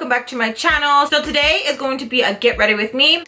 welcome back to my channel. So today is going to be a get ready with me.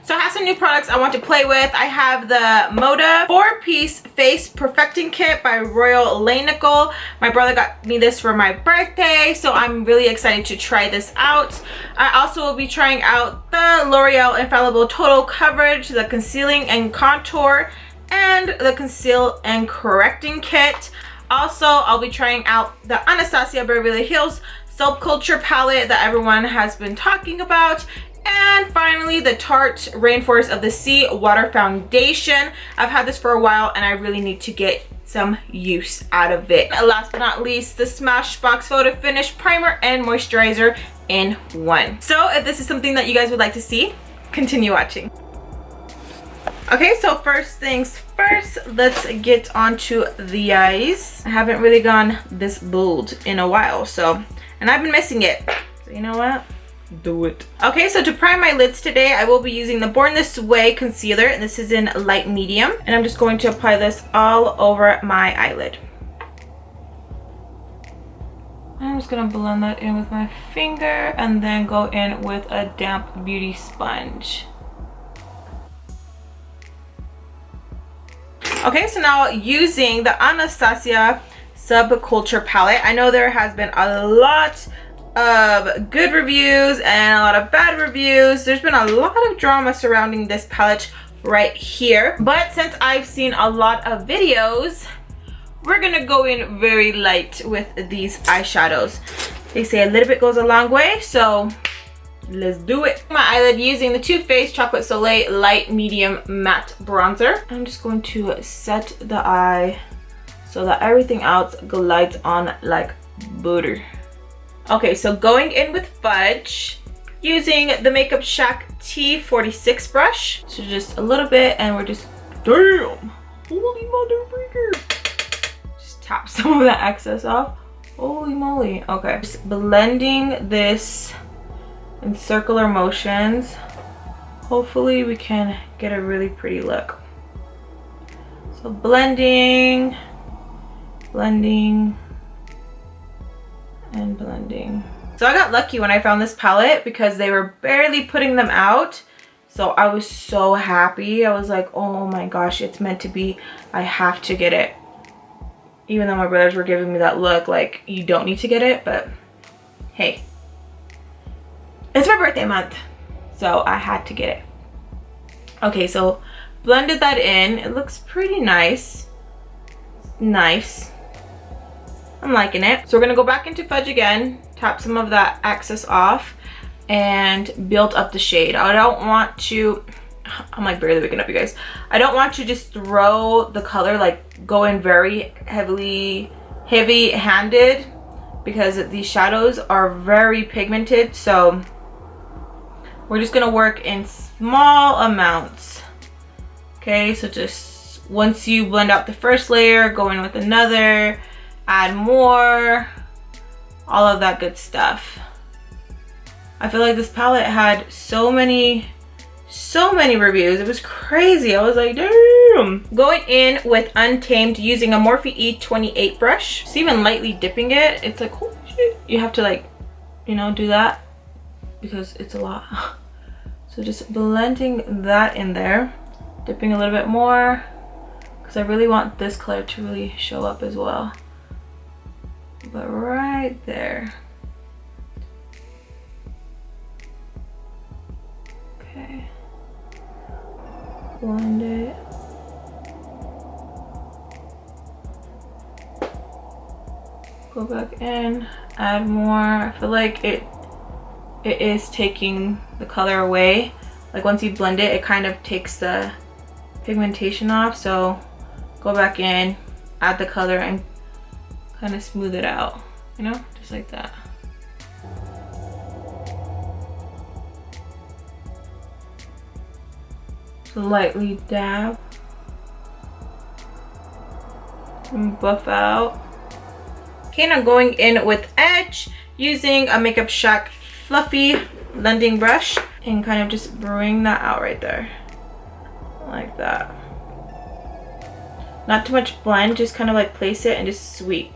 So I have some new products I want to play with. I have the Moda 4-piece face perfecting kit by Royal Langnickel. My brother got me this for my birthday, so I'm really excited to try this out. I also will be trying out the L'Oreal Infallible Total Coverage, the Concealing and Contour, and the Conceal and Correcting Kit. Also, I'll be trying out the Anastasia Beverly Hills Subculture palette that everyone has been talking about. And finally, the Tarte Rainforest of the Sea Water Foundation. I've had this for a while and I really need to get some use out of it. And last but not least, the Smashbox Photo Finish Primer and Moisturizer in one. So if this is something that you guys would like to see, continue watching. Okay, so first things first, let's get onto the eyes. I haven't really gone this bold in a while, and I've been missing it. So you know what? Do it. Okay, so to prime my lids today, I will be using the Born This Way concealer, and this is in light medium. And I'm just going to apply this all over my eyelid. I'm just gonna blend that in with my finger and then go in with a damp beauty sponge. Okay, so now using the Anastasia Subculture palette. I know there has been a lot of good reviews and a lot of bad reviews. There's been a lot of drama surrounding this palette right here. But since I've seen a lot of videos, we're gonna go in very light with these eyeshadows. They say a little bit goes a long way, so let's do it. My eyelid using the Toofaced Chocolate Soleil Light Medium Matte Bronzer. I'm just going to set the eye so that everything else glides on like butter. Okay, so going in with fudge using the Makeup Shack T46 brush. So just a little bit, and we're just, damn, holy mother freaker. Just tap some of that excess off. Holy moly. Okay, just blending this in circular motions. Hopefully we can get a really pretty look. So blending, blending, and blending. So I got lucky when I found this palette because they were barely putting them out. So I was so happy. I was like, oh my gosh, it's meant to be. I have to get it. Even though my brothers were giving me that look like you don't need to get it, but hey. It's my birthday month, so I had to get it. Okay, so blended that in. It looks pretty nice. Nice. I'm liking it. So we're gonna go back into fudge again, tap some of that excess off, and build up the shade. I don't want to, I'm like barely waking up, you guys. I don't want to just throw the color, like go in very heavy-handed, because these shadows are very pigmented. So we're just gonna work in small amounts. Okay, so just once you blend out the first layer, go in with another, add more, all of that good stuff. I feel like this palette had so many reviews. It was crazy. I was like, damn. Going in with Untamed using a Morphe E28 brush. Just even lightly dipping it. It's like, holy shit. You have to, like, you know, do that because it's a lot. So just blending that in there, dipping a little bit more because I really want this color to really show up as well. But right there. Okay. Blend it. Go back in, add more. I feel like it is taking the color away. Like once you blend it, it kind of takes the pigmentation off. So go back in, add the color, and kind of smooth it out, you know, just like that. Lightly dab and buff out. Okay, now going in with edge using a Makeup Shack fluffy blending brush and kind of just bring that out right there like that. Not too much blend, just kind of like place it and just sweep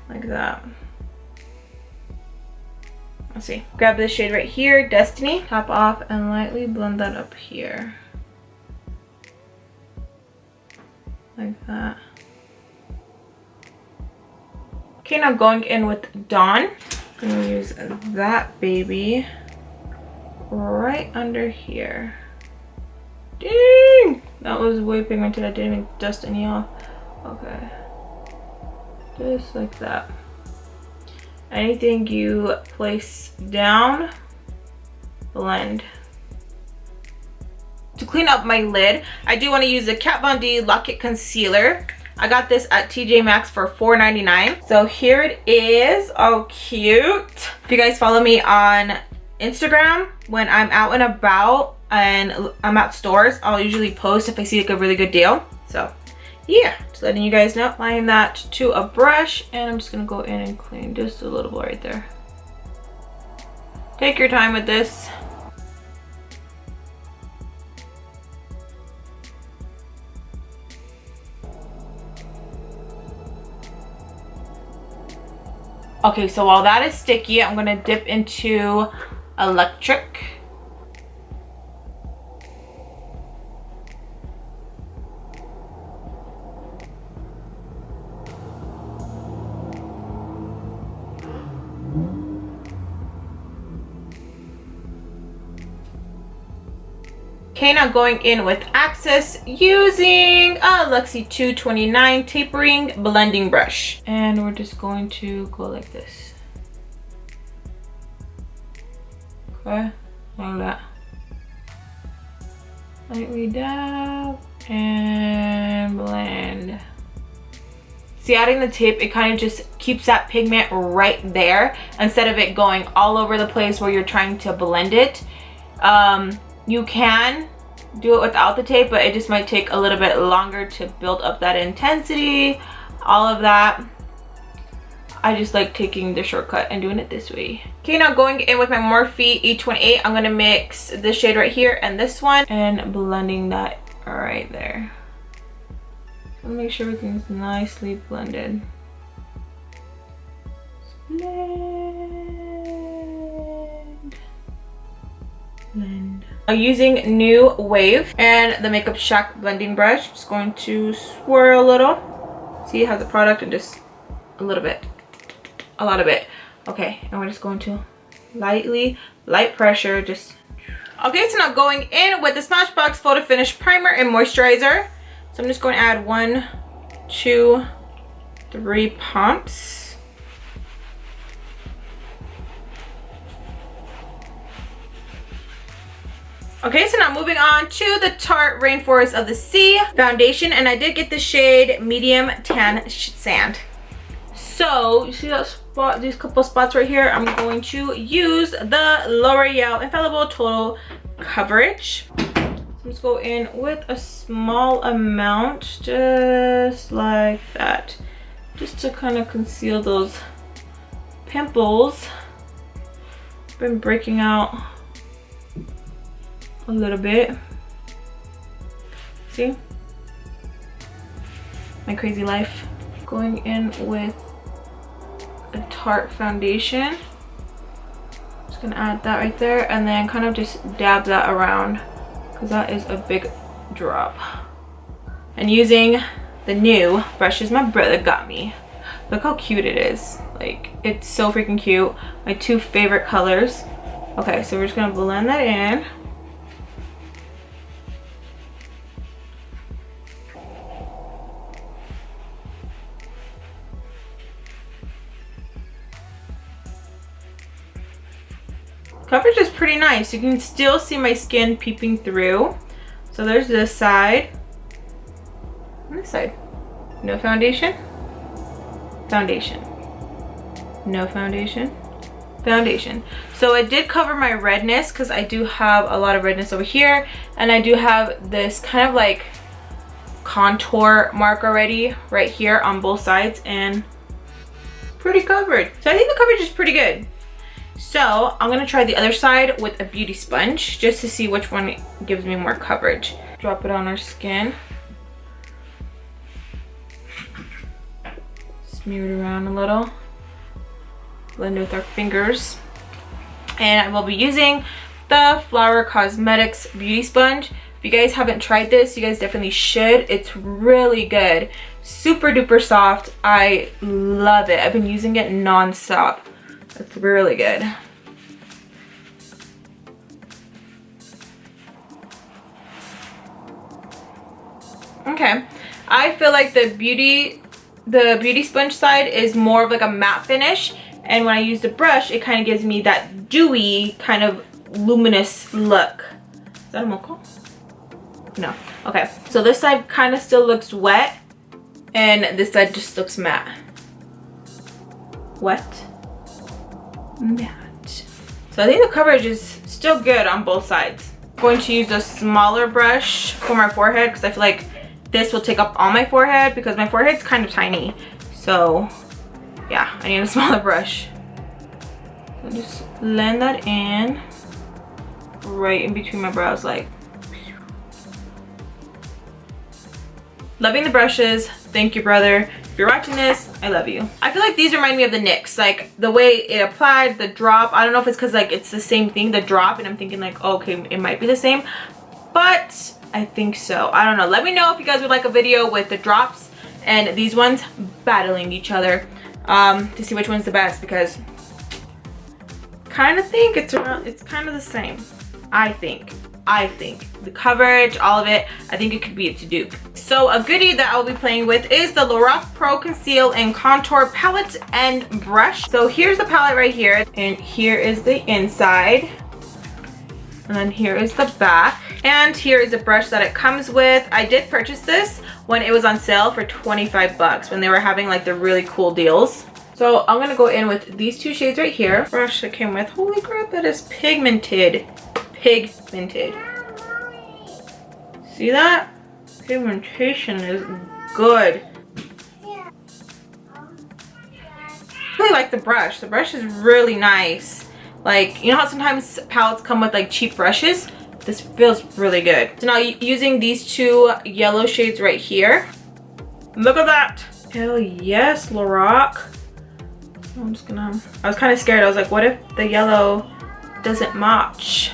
like that. Let's see. Grab this shade right here, Destiny. Top off and lightly blend that up here. Like that. Okay, now going in with Dawn. I'm gonna use that baby right under here. Dang! That was way pigmented. I didn't even dust any off. Okay. Just like that. Anything you place down, blend. To clean up my lid, I do want to use the Kat Von D Lock It Concealer. I got this at TJ Maxx for $4.99. So here it is. Oh, cute. If you guys follow me on Instagram, when I'm out and about and I'm at stores, I'll usually post if I see like a really good deal. So yeah, just letting you guys know. Applying that to a brush, and I'm just gonna go in and clean just a little bit right there. Take your time with this. Okay, so while that is sticky, I'm gonna dip into Electric. Okay, now going in with Access using a Luxie 229 tapering blending brush. And we're just going to go like this. Okay, like that. Lightly dab and blend. See, adding the tape, it kind of just keeps that pigment right there instead of it going all over the place where you're trying to blend it. You can do it without the tape, but it just might take a little bit longer to build up that intensity, all of that. I just like taking the shortcut and doing it this way. Okay, now going in with my Morphe E28, I'm gonna mix this shade right here and this one and blending that right there. So make sure everything's nicely blended. Blend. I'm using New Wave and the Makeup Shack blending brush. Just going to swirl a little. See, it has a product and just a little bit, a lot of it. Okay, and we're just going to light pressure, just. Okay, so now going in with the Smashbox Photo Finish Primer and Moisturizer. So I'm just going to add 1, 2, 3 pumps. Okay, so now moving on to the Tarte Rainforest of the Sea foundation, and I did get the shade Medium Tan Sand. So you see that spot, these couple spots right here, I'm going to use the L'Oreal Infallible Total Coverage. So let's go in with a small amount, just like that, just to kind of conceal those pimples. Been breaking out a little bit. See? My crazy life. Going in with a Tarte foundation. Just gonna add that right there and then kind of just dab that around because that is a big drop. And using the new brushes my brother got me. Look how cute it is. Like, it's so freaking cute. My 2 favorite colors. Okay, so we're just gonna blend that in. Coverage is pretty nice. You can still see my skin peeping through. So there's this side. And this side. No foundation. Foundation. No foundation. Foundation. So it did cover my redness because I do have a lot of redness over here. And I do have this kind of like contour mark already right here on both sides. And pretty covered. So I think the coverage is pretty good. So I'm gonna try the other side with a beauty sponge just to see which one gives me more coverage. Drop it on our skin. Smear it around a little. Blend it with our fingers. And I will be using the Flower Cosmetics Beauty Sponge. If you guys haven't tried this, you guys definitely should. It's really good. Super duper soft. I love it. I've been using it non-stop. It's really good. Okay, I feel like the beauty sponge side is more of like a matte finish, and when I use the brush, it kind of gives me that dewy kind of luminous look. Is that a mocha? No. Okay, so this side kind of still looks wet, and this side just looks matte. Wet, matte. So I think the coverage is still good on both sides. I'm going to use a smaller brush for my forehead because I feel like this will take up all my forehead because my forehead's kind of tiny. So yeah, I need a smaller brush. So just blend that in right in between my brows, like. Loving the brushes. Thank you, brother. If you're watching this, I love you. I feel like these remind me of the NYX, like the way it applied, the drop. I don't know if it's because like it's the same thing, the drop, and I'm thinking like, oh, okay, it might be the same, but I think so. I don't know. Let me know if you guys would like a video with the drops and these ones battling each other to see which one's the best, because kind of think it's kind of the same. I think the coverage, all of it, I think it could be a dupe. So a goodie that I'll be playing with is the Lorac Pro Conceal and Contour Palette and Brush. So here's the palette right here, and here is the inside, and then here is the back, and here is the brush that it comes with. I did purchase this when it was on sale for 25 bucks when they were having like the really cool deals. So I'm gonna go in with these two shades right here. Brush that came with, holy crap, that is pigmented. Pigmented. See that? Pigmentation is good. I really like the brush. The brush is really nice. Like, you know how sometimes palettes come with like cheap brushes? This feels really good. So now using these two yellow shades right here. Look at that. Hell yes, Lorac. I'm just gonna, I was kind of scared. I was like, what if the yellow doesn't match?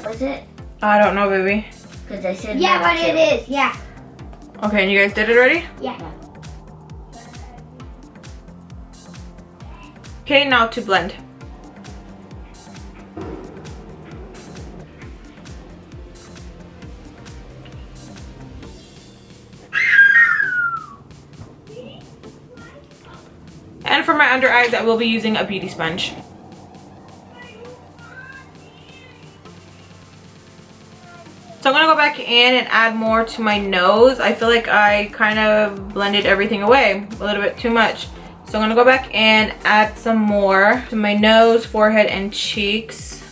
Was it? I don't know, baby. Because I said yeah, but it is, yeah. Okay, and you guys did it already? Yeah. Okay, now to blend. And for my under eyes, I will be using a beauty sponge. So I'm gonna go back in and add more to my nose. I feel like I kind of blended everything away a little bit too much. So I'm gonna go back and add some more to my nose, forehead, and cheeks.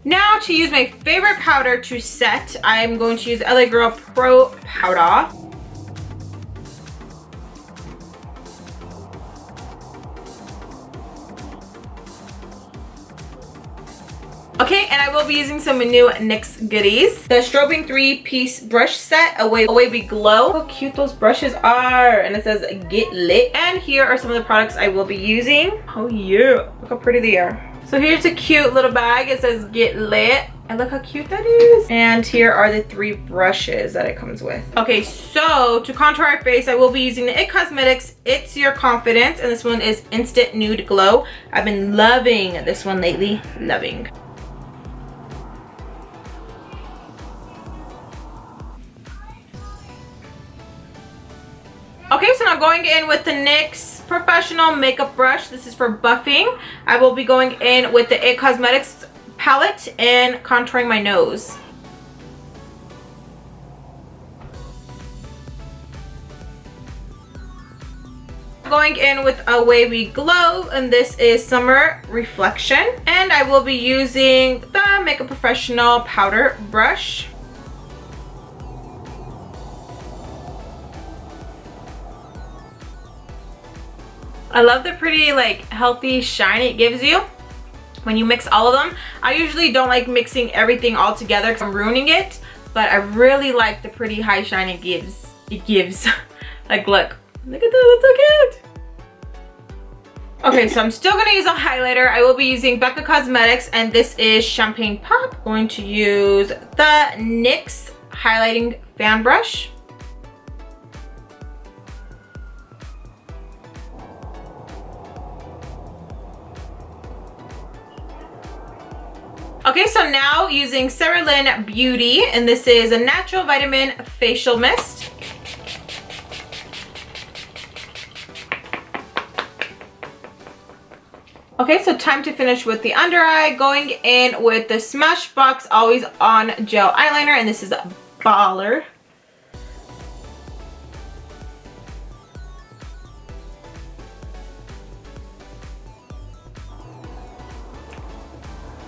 Now to use my favorite powder to set, I'm going to use LA Girl Pro Powder. Okay, and I will be using some new NYX goodies. The Strobing 3-piece brush set, Away We Glow. How cute those brushes are. And it says get lit. And here are some of the products I will be using. Oh yeah, look how pretty they are. So here's a cute little bag. It says get lit. And look how cute that is. And here are the 3 brushes that it comes with. Okay, so to contour our face, I will be using the IT Cosmetics It's Your Confidence. And this one is Instant Nude Glow. I've been loving this one lately. Loving. Okay, so now going in with the NYX Professional Makeup Brush. This is for buffing. I will be going in with the IT Cosmetics palette and contouring my nose. Going in with Away We Glow, and this is Summer Reflection. And I will be using the Makeup Professional Powder Brush. I love the pretty, like, healthy shine it gives you when you mix all of them. I usually don't like mixing everything all together because I'm ruining it, but I really like the pretty high shine it gives. Like, look at that, that's so cute. Okay, so I'm still gonna use a highlighter. I will be using Becca Cosmetics, and this is Champagne Pop. I'm going to use the NYX highlighting fan brush. Okay, so now using Cerulean Beauty, and this is a natural vitamin facial mist. Okay, so time to finish with the under eye. Going in with the Smashbox Always On Gel Eyeliner, and this is a baller.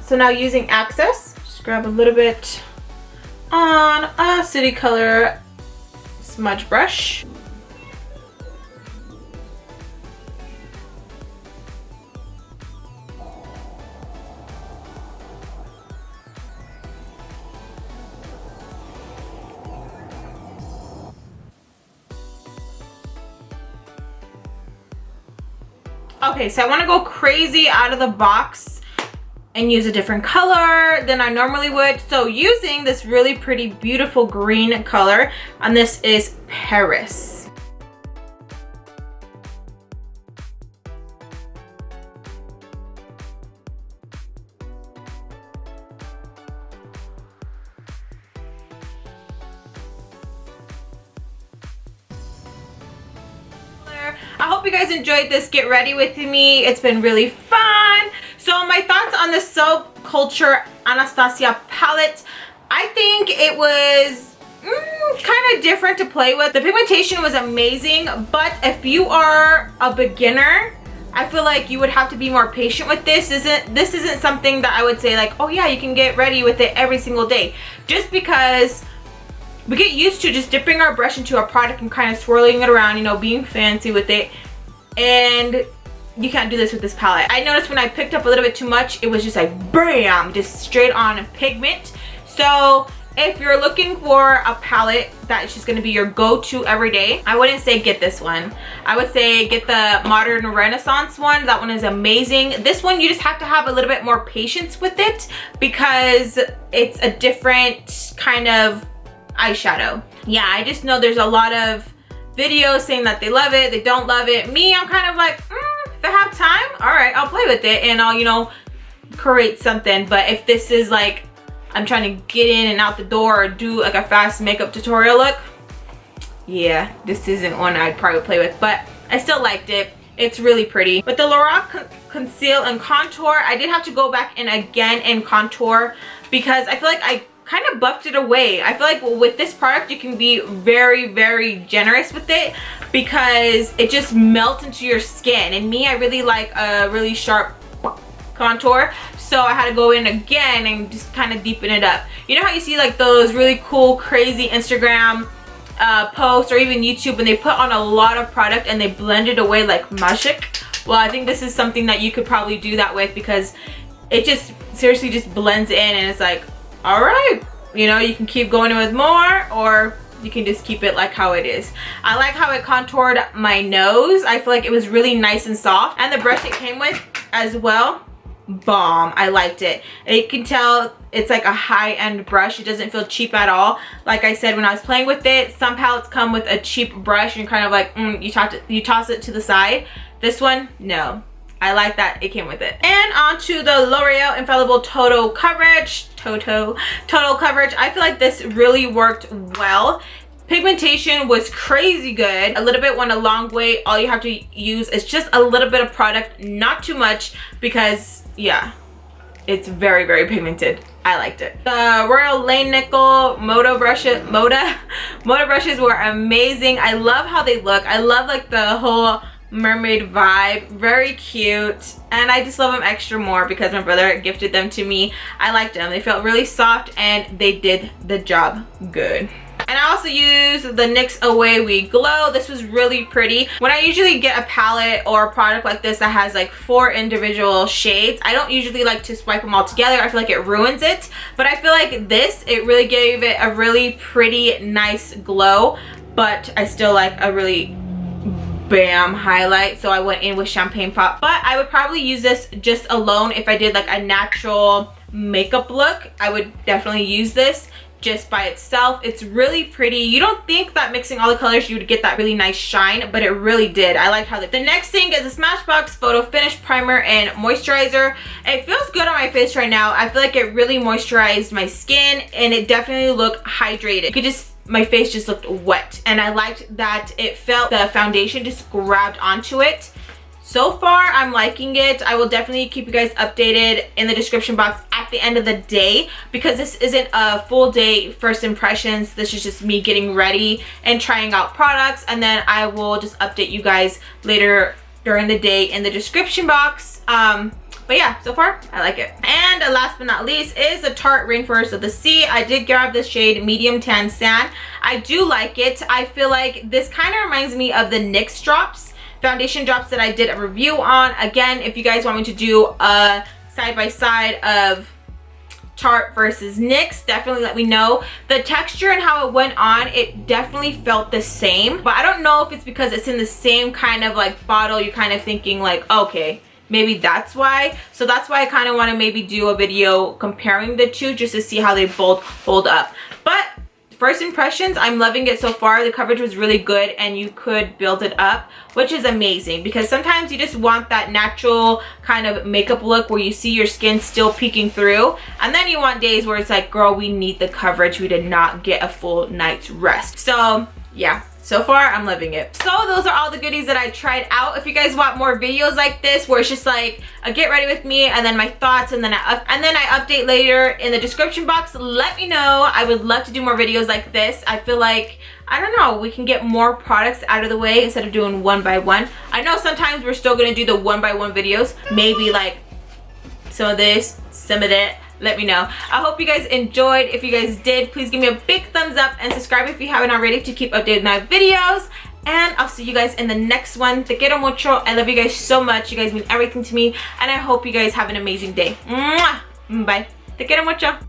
So now using Access, just grab a little bit on a City Color smudge brush. Okay, so I want to go crazy out of the box and use a different color than I normally would. So using this really pretty, beautiful green color, and this is Paris. I hope you guys enjoyed this Get Ready With Me. It's been really fun. So my thoughts on the Subculture Anastasia palette. I think it was kind of different to play with. The pigmentation was amazing, but if you are a beginner, I feel like you would have to be more patient with this. This isn't something that I would say like, oh yeah, you can get ready with it every single day. Just because we get used to just dipping our brush into a product and kind of swirling it around, you know, being fancy with it. And you can't do this with this palette. I noticed when I picked up a little bit too much, it was just like bam, just straight on pigment. So if you're looking for a palette that's just gonna be your go-to every day, I wouldn't say get this one. I would say get the Modern Renaissance one. That one is amazing. This one, you just have to have a little bit more patience with it because it's a different kind of eyeshadow. Yeah, I just know there's a lot of videos saying that they love it, they don't love it. Me, I'm kind of like, if I have time, all right, I'll play with it and I'll, you know, create something. But if this is like, I'm trying to get in and out the door or do like a fast makeup tutorial look, yeah, this isn't one I'd probably play with, but I still liked it. It's really pretty. With the Lorac Conceal and Contour, I did have to go back in again and contour because I feel like I kind of buffed it away. I feel like with this product you can be very, very generous with it because it just melts into your skin, and me, I really like a really sharp contour, so I had to go in again and just kind of deepen it up. You know how you see like those really cool crazy Instagram posts or even YouTube when they put on a lot of product and they blend it away like magic? Well, I think this is something that you could probably do that with because it just seriously just blends in and it's like, all right, you know, you can keep going in with more or you can just keep it like how it is. I like how it contoured my nose. I feel like it was really nice and soft, and the brush it came with as well, bomb. I liked it. You can tell it's like a high-end brush. It doesn't feel cheap at all. Like I said when I was playing with it, some palettes come with a cheap brush and you're kind of like you toss it to the side. This one, no, I like that it came with it. And onto the L'Oreal Infallible Total Coverage. Total Coverage. I feel like this really worked well. Pigmentation was crazy good. A little bit went a long way. All you have to use is just a little bit of product, not too much, because yeah, it's very, very pigmented. I liked it. The Royal Langnickel Moda brushes were amazing. I love how they look. I love like the whole mermaid vibe, very cute, and I just love them extra more because my brother gifted them to me. I liked them. They felt really soft and they did the job good. And I also used the NYX Away We Glow. This was really pretty. When I usually get a palette or a product like this that has like 4 individual shades, I don't usually like to swipe them all together. I feel like it ruins it. But I feel like this, it really gave it a really pretty, nice glow. But I still like a really bam highlight, so I went in with Champagne Pop. But I would probably use this just alone. If I did like a natural makeup look, I would definitely use this just by itself. It's really pretty. You don't think that mixing all the colors you would get that really nice shine, but it really did. I liked how the next thing is a Smashbox Photo Finish Primer and Moisturizer. It feels good on my face right now. I feel like it really moisturized my skin and it definitely looked hydrated. You could just, my face just looked wet, and I liked that it felt the foundation just grabbed onto it. So far, I'm liking it. I will definitely keep you guys updated in the description box at the end of the day, because this isn't a full day first impressions. This is just me getting ready and trying out products, and then I will just update you guys later during the day in the description box. But yeah, so far I like it. And last but not least is the Tarte Rainforest of the Sea. I did grab this shade Medium Tan Sand. I do like it. I feel like this kind of reminds me of the NYX drops, foundation drops that I did a review on. Again, if you guys want me to do a side-by-side of Tarte versus NYX, definitely let me know. The texture and how it went on, it definitely felt the same, but I don't know if it's because it's in the same kind of like bottle. You're kind of thinking like, okay, maybe that's why. So that's why I kind of want to maybe do a video comparing the two just to see how they both hold up. But first impressions, I'm loving it so far. The coverage was really good and you could build it up, which is amazing, because sometimes you just want that natural kind of makeup look where you see your skin still peeking through, and then you want days where it's like, girl, we need the coverage. We did not get a full night's rest. So yeah, so far I'm loving it. So those are all the goodies that I tried out. If you guys want more videos like this where it's just like a get ready with me and then my thoughts, and then I update later in the description box, let me know. I would love to do more videos like this. I feel like, I don't know, we can get more products out of the way instead of doing one by one. I know sometimes we're still gonna do the one by one videos, maybe like some of this, some of that. Let me know. I hope you guys enjoyed. If you guys did, please give me a big thumbs up and subscribe if you haven't already to keep updated my videos. And I'll see you guys in the next one. Te quiero mucho. I love you guys so much. You guys mean everything to me, and I hope you guys have an amazing day. Mwah! Bye. Te quiero mucho.